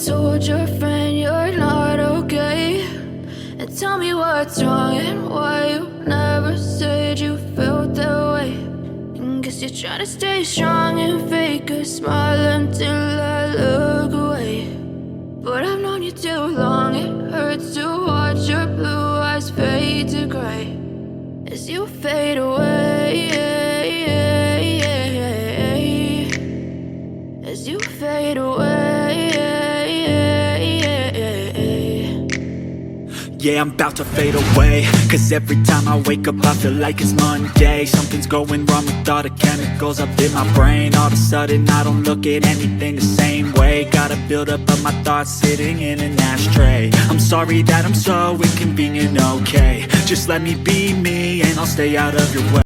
told your friend you're not okay? And tell me what's wrong and why you never said you felt that way. And guess you're trying to stay strong and fake a smile until I look away. But I've known you too long, it hurts to watch your blue eyes fade to gray as you fade away, as you fade away. Yeah, I'm about to fade away, cause every time I wake up I feel like it's Monday. Something's going wrong with all the chemicals up in my brain. All of a sudden I don't look at anything the same way. Got a build up of my thoughts sitting in an ashtray. I'm sorry that I'm so inconvenient, okay? Just let me be me and I'll stay out of your way.